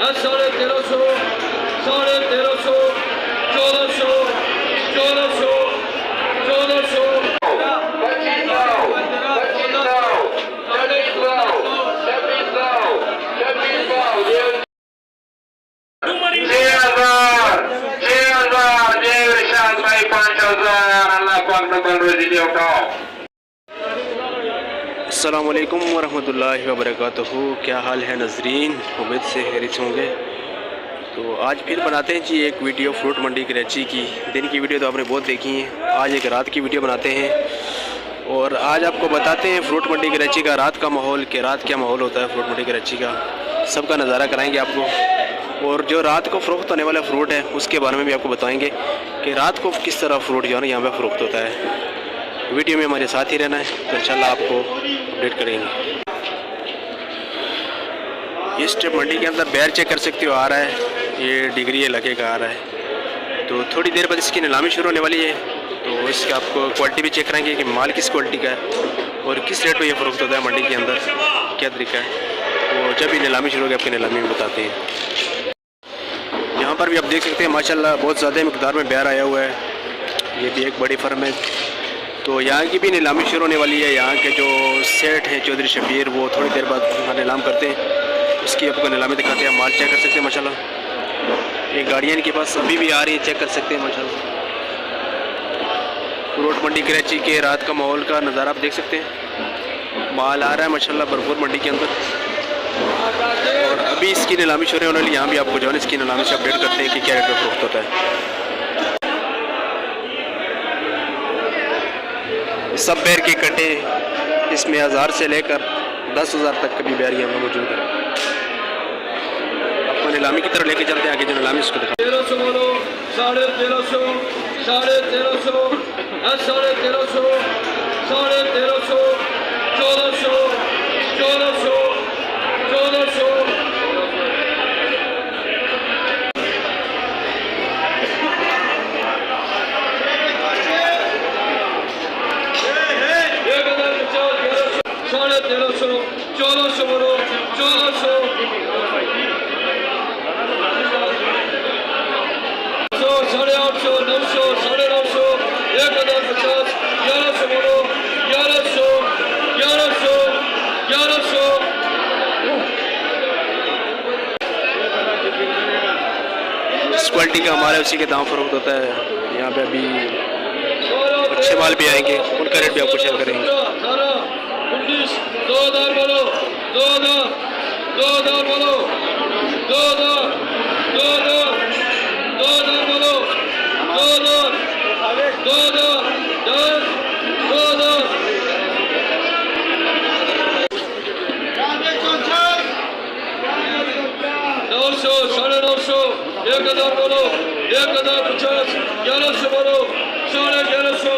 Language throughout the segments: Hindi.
1350, 1350, 1400, 1400, 1400, 5000 अस्सलामुअलैकुम वरहमतुल्लाहि वबरकातुहू। क्या हाल है नाज़रीन, उम्मीद से खैरियत से होंगे। तो आज फिर बनाते हैं जी एक वीडियो फ्रूट मंडी कराची की। दिन की वीडियो तो आपने बहुत देखी है, आज एक रात की वीडियो बनाते हैं और आज आपको बताते हैं फ्रूट मंडी कराची का रात का माहौल, कि रात क्या माहौल होता है फ्रूट मंडी कराची का, सबका नज़ारा कराएंगे आपको। और जो रात को फ़रोख्त होने वाला फ्रूट है उसके बारे में भी आपको बताएंगे कि रात को किस तरह फ्रूट जो है ना यहाँ पर फ़रोख्त होता है। वीडियो में हमारे साथ ही रहना है, तो इंशाल्लाह आपको अपडेट करेंगे। इस स्टेप मंडी के अंदर बैर चेक कर सकते हो, आ रहा है ये डिग्री इलाके का आ रहा है। तो थोड़ी देर बाद इसकी नीलामी शुरू होने वाली है, तो इसका आपको क्वालिटी भी चेक करेंगे कि माल किस क्वालिटी का है और किस रेट पर यह फ़रोख्त होता है मंडी के अंदर, क्या तरीका है। तो जब भी नीलामी शुरू होगी आपकी नीलामी में बताते हैं। यहाँ पर भी आप देख सकते हैं माशाल्लाह बहुत ज़्यादा मकदार में बैर आया हुआ है। ये भी एक बड़ी फर्म है, तो यहाँ की भी नीलामी शुरू होने वाली है। यहाँ के जो सेठ हैं चौधरी शबीर, वो थोड़ी देर बाद नीलाम करते हैं, उसकी आपको नीलामी दिखाते हैं। माल चेक कर सकते हैं माशाल्लाह, ये गाड़ियाँ इनके पास अभी भी आ रही है, चेक कर सकते हैं माशाल्लाह। फ्रूट मंडी कराची के रात का माहौल का नज़ारा आप देख सकते हैं। माल आ रहा है माशाल्लाह भरपूर मंडी के अंदर, और अभी इसकी नीलामी शुरू होने वाली। यहाँ भी आपको जो है इसकी नीलामी से अपडेट करते हैं कि क्या रेट में फ़रोख्त होता है। सब बैर के कटे इसमें 1000 से लेकर 10,000 तक का भी बैर यहाँ में मौजूद है। आपको नीलामी की तरफ लेके चलते हैं, आगे जो नीलामी उसको दिखा। 1300 बोलो, 1350, 1350, 1350, 1350, 1400, 1400, 1400, 1350, 1400 बोलो, 1400, 850, 900, 950, 1050, 1100 बोलो, 1100, 1100, 1100, इस क्वालिटी का हमारे उसी के दाम फ़रोख्त होता है। यहाँ पे अभी अच्छे माल भी आएंगे, उनका रेट भी आपको शेयर करेंगे। 2000 बोलो, 2000, 2000 बोलो, 2000, 2000, 2000 बोलो, 2000, 2000, 10, 2000, 900, 950, 1000 बोलो, 1050, 1100 बोलो, 1150,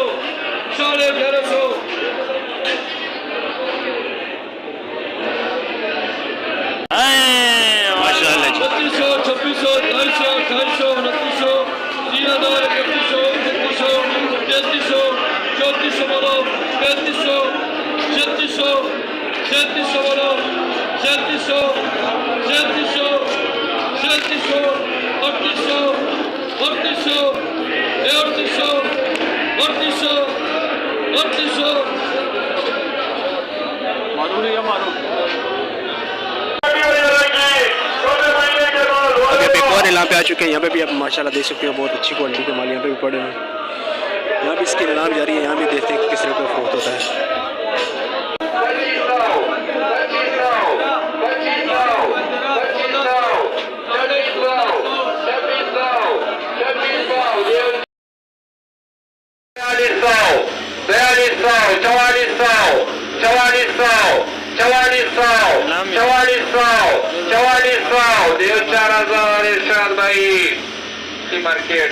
1150, माशाल्लाह जी। 3600, 2600, 2800, 2900, 3000, 3100, 3300, 3400 बोलो, 3500, 3700, 3700 बोलो, 3700, 3700, 3700, 3800, 3800, 3800, 3800, 3800, मालूम है या मालूम। अभी एक और नीलाम पे आ चुके हैं। यहाँ पे भी आप माशाल्लाह देख सकते हो बहुत अच्छी क्वालिटी के माल यहाँ पे भी पड़े हैं। यहाँ भी इसकी नीलाम जारी है, यहाँ भी देखते हैं कि किस रेट में फ़रोख्त होता है। देव 4000 इरशाद भाई की मार्केट।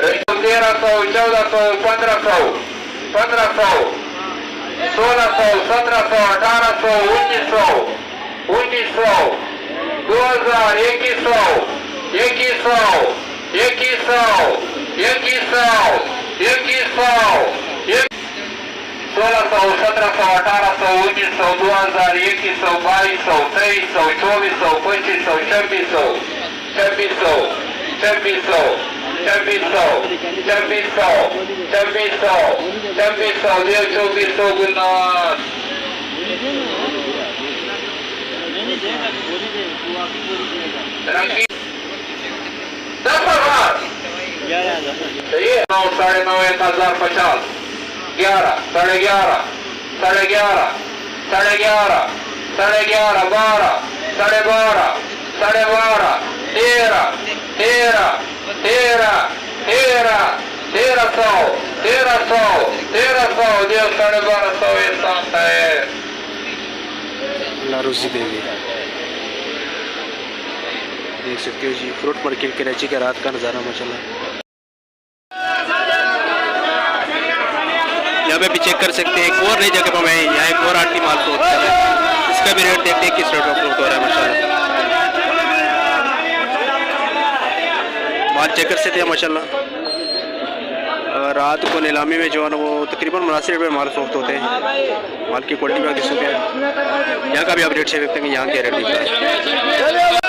1300, 1400, 1500, 1500, 1600, 1700, 1800, 1900, 1900, 2000, 2100, 2100, 2100, 2100, 1600, 1700, 1800, 1900, 2600 2400 गुलनार रंगी 10,000 सही है 9 9.5 1050 11 11.5 11.5 11.5 11.5 12 12.5 12.5 13 13 13 13 1300 Dios 12.5 ये शांत है लारूसी देवी देख सकते हो जी फ्रूट मार्केट कराची का रात का नज़ारा माशाल्लाह। यहाँ पे भी चेक कर सकते हैं एक और नई जगह पर मैं यहाँ एक और आटी माल फ्रूट कर रहा है इसका भी रेट देखते हैं किस रेट में फ्रूट हो रहा है माशाल्लाह। माल चेक कर सकते हैं माशाल्लाह। रात को नीलामी में जो है ना वो तकरीबन मुनासिब रेट में माल फरोख्त होते हैं। माल की क्वालिटी में किस्म के यहाँ का भी आप रेट से देखते हैं कि यहाँ क्या रेट दिख रहा है।